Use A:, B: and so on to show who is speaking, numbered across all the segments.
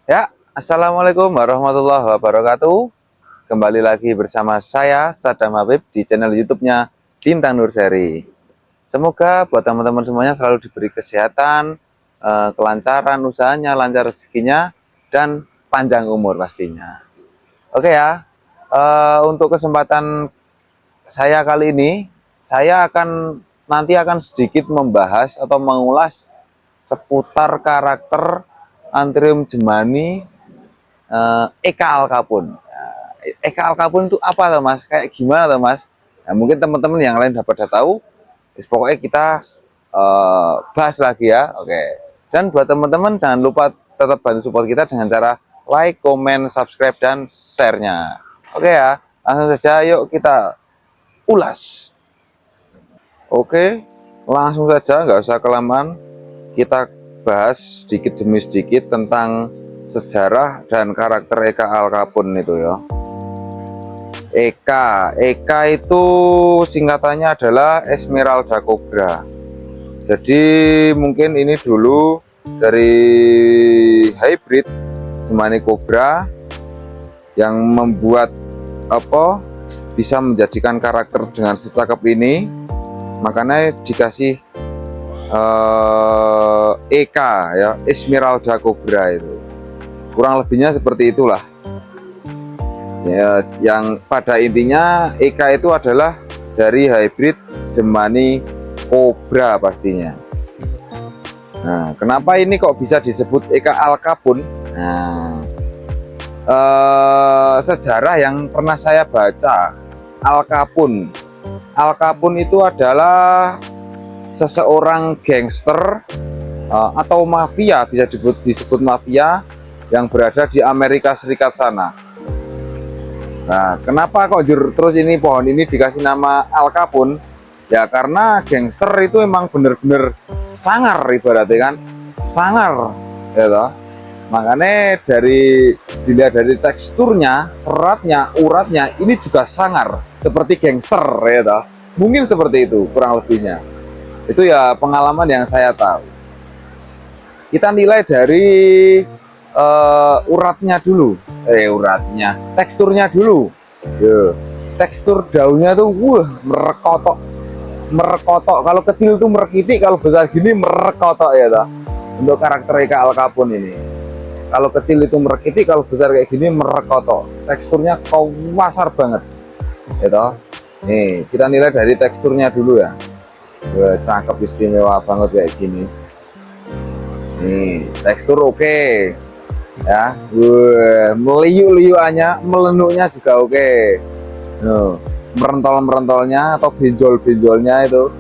A: Ya, assalamualaikum warahmatullahi wabarakatuh. Kembali lagi bersama saya Sadam Habib di channel YouTube-nya Bintang Nur Seri. Semoga buat teman-teman semuanya selalu diberi kesehatan, kelancaran usahanya, lancar rezekinya, dan panjang umur pastinya. Oke ya, untuk kesempatan saya kali ini, saya nanti akan sedikit membahas atau mengulas seputar karakter Anthurium gemani Eka Alkapun. Eka Alkapun itu apa tuh mas? Kayak gimana tuh mas? Nah, mungkin teman-teman yang lain dapat tahu. Pokoknya kita bahas lagi ya. Oke. Dan buat teman-teman jangan lupa tetap bantu support kita dengan cara like, comment, subscribe, dan share-nya. Oke ya. Langsung saja yuk kita ulas. Oke. Langsung saja nggak usah kelamaan. Kita bahas sedikit demi sedikit tentang sejarah dan karakter Eka Alkapun itu ya. Eka itu singkatannya adalah Esmeralda Cobra. Jadi mungkin ini dulu dari hybrid Gemani Cobra yang membuat bisa menjadikan karakter dengan secakep ini, makanya dikasih Eka ya, Esmeralda Cobra itu. Kurang lebihnya seperti itulah. Ya, yang pada intinya Eka itu adalah dari hybrid Gemani Cobra pastinya. Nah, kenapa ini kok bisa disebut Eka Alkapun? Nah, sejarah yang pernah saya baca, Alkapun itu adalah seseorang gangster atau mafia, bisa disebut mafia yang berada di Amerika Serikat sana. Nah, kenapa kok terus ini pohon ini dikasih nama Alkapun? Ya karena gangster itu emang bener-bener sangar, ibaratnya kan, sangar, ya toh. Makanya dilihat dari teksturnya, seratnya, uratnya, ini juga sangar, seperti gangster, ya toh. Mungkin seperti itu kurang lebihnya. Itu ya pengalaman yang saya tahu. Kita nilai dari uratnya dulu, teksturnya dulu. Tekstur daunnya tuh merekotok. Kalau kecil tuh merekiti, kalau besar gini merekotok ya toh. Untuk karakter Eka Alkapun ini, kalau kecil itu merekiti, kalau besar kayak gini merekotok. Teksturnya kasar banget ya toh. Nih kita nilai dari teksturnya dulu ya. Cakep, istimewa banget kayak gini. Nih tekstur oke ya, meliuk-liukannya, melenuknya juga oke. Merentol-merentolnya atau benjol-benjolnya itu.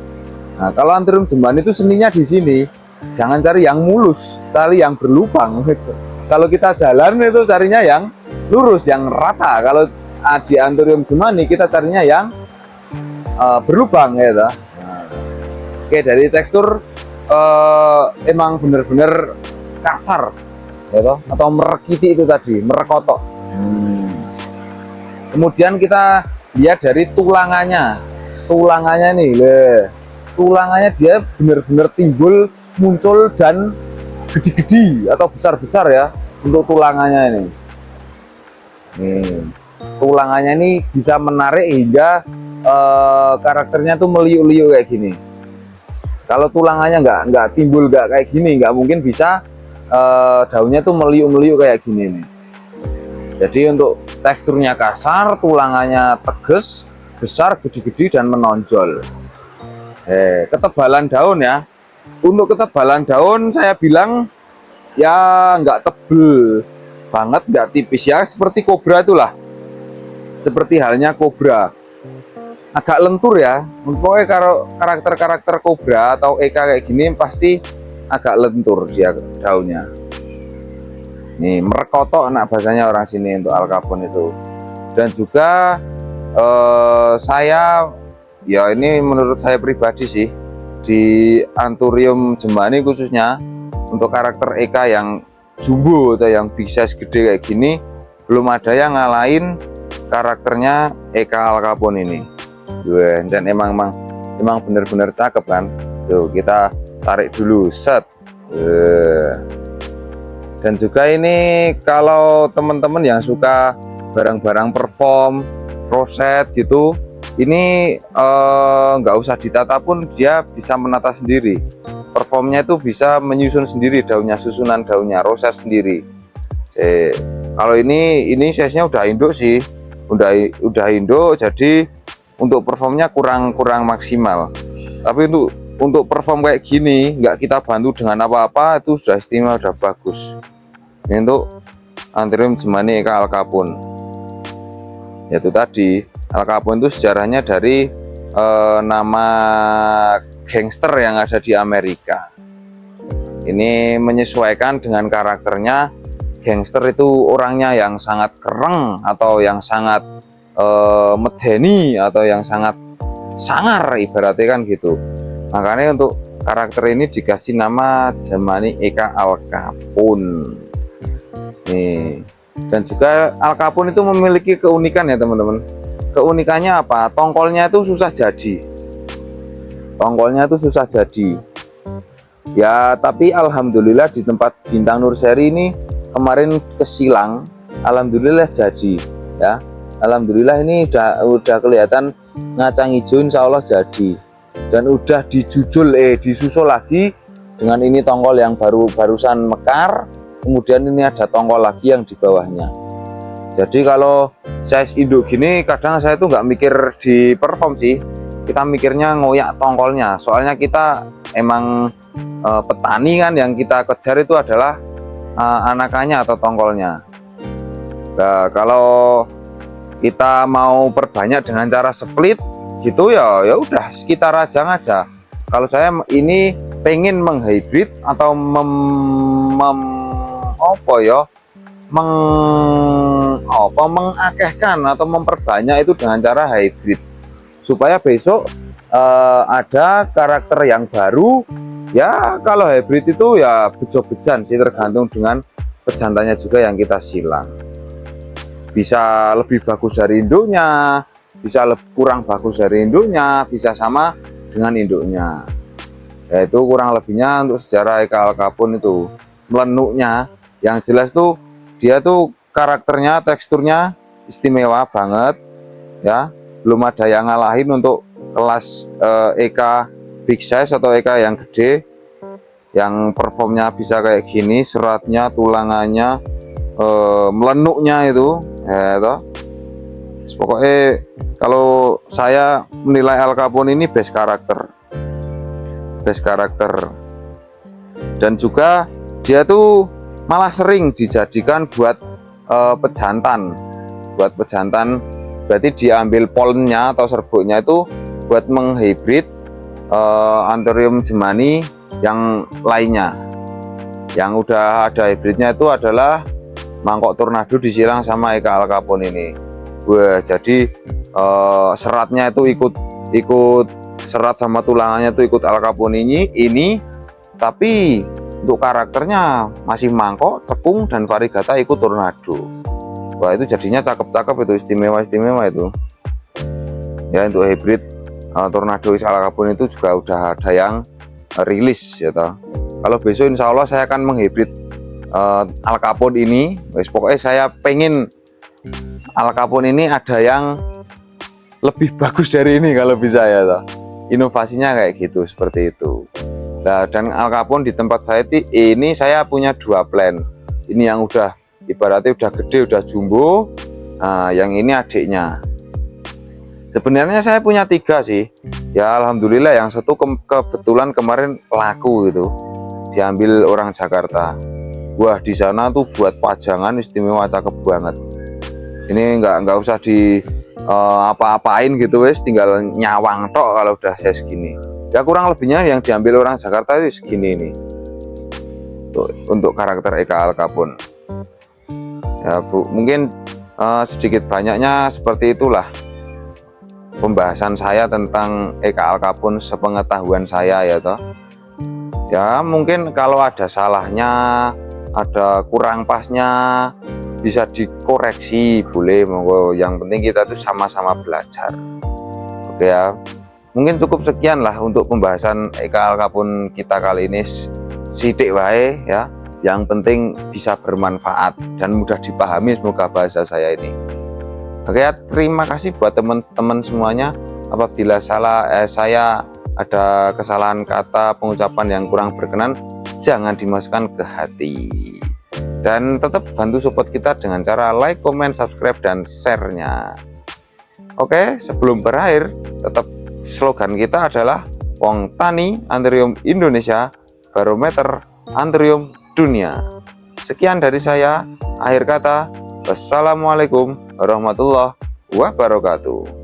A: Nah, kalau Anthurium gemani itu seninya di sini. Jangan cari yang mulus, cari yang berlubang gitu. Kalau kita jalan itu carinya yang lurus, yang rata. Kalau di Anthurium gemani kita carinya yang berlubang ya. Nah, oke, dari tekstur emang bener-bener kasar ya toh, atau merekiti itu tadi, merekotok. Kemudian kita lihat dari tulangannya nih, tulangannya dia benar-benar muncul dan gede-gede atau besar-besar ya untuk tulangannya ini. Tulangannya ini bisa menarik hingga karakternya tuh meliuk-liuk kayak gini. Kalau tulangannya nggak timbul, nggak kayak gini, nggak mungkin bisa daunnya tuh meliuk-meliuk kayak gini nih. Jadi untuk teksturnya kasar, tulangannya tegas, besar, gede-gede, dan menonjol. Ketebalan daun ya. Untuk ketebalan daun saya bilang ya nggak tebel banget, nggak tipis ya, seperti kobra itulah. Seperti halnya kobra. Agak lentur ya. Pokoknya kalau karakter-karakter kobra atau Eka kayak gini pasti agak lentur dia daunnya. Nih merekotok anak bahasanya orang sini untuk Alkapun itu. Dan juga saya ya ini menurut saya pribadi sih, di Anthurium gemani khususnya untuk karakter Eka yang jumbo atau yang bisa gede kayak gini, belum ada yang ngalahin karakternya Eka Alkapun ini. Dan emang bener-bener cakep kan. Tuh kita tarik dulu set. Dan juga ini kalau teman-teman yang suka barang-barang perform, roset gitu, ini nggak usah ditata pun dia bisa menata sendiri. Performnya itu bisa menyusun sendiri daunnya, susunan daunnya, roset sendiri. Kalau ini size-nya udah induk sih, udah induk, jadi untuk performnya kurang maksimal. Tapi untuk perform kayak gini, nggak kita bantu dengan apa-apa, itu sudah istimewa, udah bagus. Ini untuk Anthurium jemani Eka Alkapun. Yaitu tadi, Alkapun itu sejarahnya dari nama gangster yang ada di Amerika. Ini menyesuaikan dengan karakternya. Gangster itu orangnya yang sangat kereng, atau yang sangat medeni, atau yang sangat sangar, ibaratnya kan gitu. Makanya untuk karakter ini dikasih nama Jemani Eka Alkapun. Nih, dan juga Alkapun itu memiliki keunikan ya teman-teman. Keunikannya apa? Tongkolnya itu susah jadi. Tongkolnya itu susah jadi. Ya, tapi alhamdulillah di tempat Bintang Nurseri ini kemarin kesilang, alhamdulillah jadi ya. Alhamdulillah ini udah kelihatan ngacang hijau, insya Allah jadi. Dan udah disusul lagi dengan ini tongkol yang barusan mekar. Kemudian ini ada tongkol lagi yang di bawahnya. Jadi kalau size induk gini kadang saya tuh nggak mikir di perform sih, kita mikirnya ngoyak tongkolnya. Soalnya kita emang petani kan, yang kita kejar itu adalah anakannya atau tongkolnya. Nah, kalau kita mau perbanyak dengan cara split gitu ya udah kita rajang aja. Kalau saya ini pengen menghybrid atau mengakehkan atau memperbanyak itu dengan cara hybrid, supaya besok ada karakter yang baru. Ya kalau hybrid itu ya bejo-bejan sih, tergantung dengan pejantannya juga yang kita silang. Bisa lebih bagus dari induknya, bisa kurang bagus dari induknya, bisa sama dengan induknya. Yaitu kurang lebihnya untuk sejarah Eka Alkapun itu. Melenuknya yang jelas tuh dia tuh karakternya, teksturnya istimewa banget ya. Belum ada yang ngalahin untuk kelas Eka big size atau Eka yang gede, yang performnya bisa kayak gini, seratnya, tulangannya, melenuknya itu ya toh. Pokoknya kalau saya menilai Alkapun ini best karakter, dan juga dia tuh malah sering dijadikan buat pejantan. Berarti diambil polennya atau serbuknya itu buat menghybrid Anthurium jemani yang lainnya. Yang udah ada hybridnya itu adalah Mangkok Tornado disilang sama Eka Alkapun ini. Wah, jadi seratnya itu ikut serat sama tulangannya itu ikut Alkapun ini, tapi untuk karakternya masih Mangkok, Cekung, dan Varigata ikut Tornado. Wah, itu jadinya cakep-cakep itu, istimewa itu ya. Untuk hybrid Tornado Alkapun itu juga udah ada yang rilis ya toh. Kalau besok insya Allah saya akan menghybrid Alkapun ini. Pokoknya saya pengen Alkapun ini ada yang lebih bagus dari ini kalau bisa ya toh. Inovasinya kayak gitu, seperti itu. Nah, dan Alkapun di tempat saya ini saya punya 2 plan. Ini yang udah ibaratnya udah gede, udah jumbo. Nah, yang ini adiknya. Sebenarnya saya punya 3 sih. Ya alhamdulillah, yang satu kebetulan kemarin laku gitu. Diambil orang Jakarta. Wah, di sana tuh buat pajangan istimewa, cakep banget. Ini nggak usah di apa-apain gitu wes, tinggal nyawang tok kalau udah saya segini. Ya kurang lebihnya yang diambil orang Jakarta itu segini ini. Untuk karakter Eka Alkapun. Ya Bu, mungkin sedikit banyaknya seperti itulah pembahasan saya tentang Eka Alkapun sepengetahuan saya ya toh. Ya mungkin kalau ada salahnya, ada kurang pasnya, bisa dikoreksi, boleh monggo. Yang penting kita tuh sama-sama belajar. Oke ya, mungkin cukup sekian lah untuk pembahasan Eka Alkapun kita kali ini. Sidik wae ya. Yang penting bisa bermanfaat dan mudah dipahami semoga bahasa saya ini. Oke ya, terima kasih buat teman-teman semuanya. Apabila saya ada kesalahan kata, pengucapan yang kurang berkenan, jangan dimasukkan ke hati. Dan tetap bantu support kita dengan cara like, comment, subscribe, dan share-nya. Oke, sebelum berakhir, tetap slogan kita adalah Wong Tani Anthurium Indonesia, barometer Anthurium dunia. Sekian dari saya, akhir kata, wassalamualaikum warahmatullahi wabarakatuh.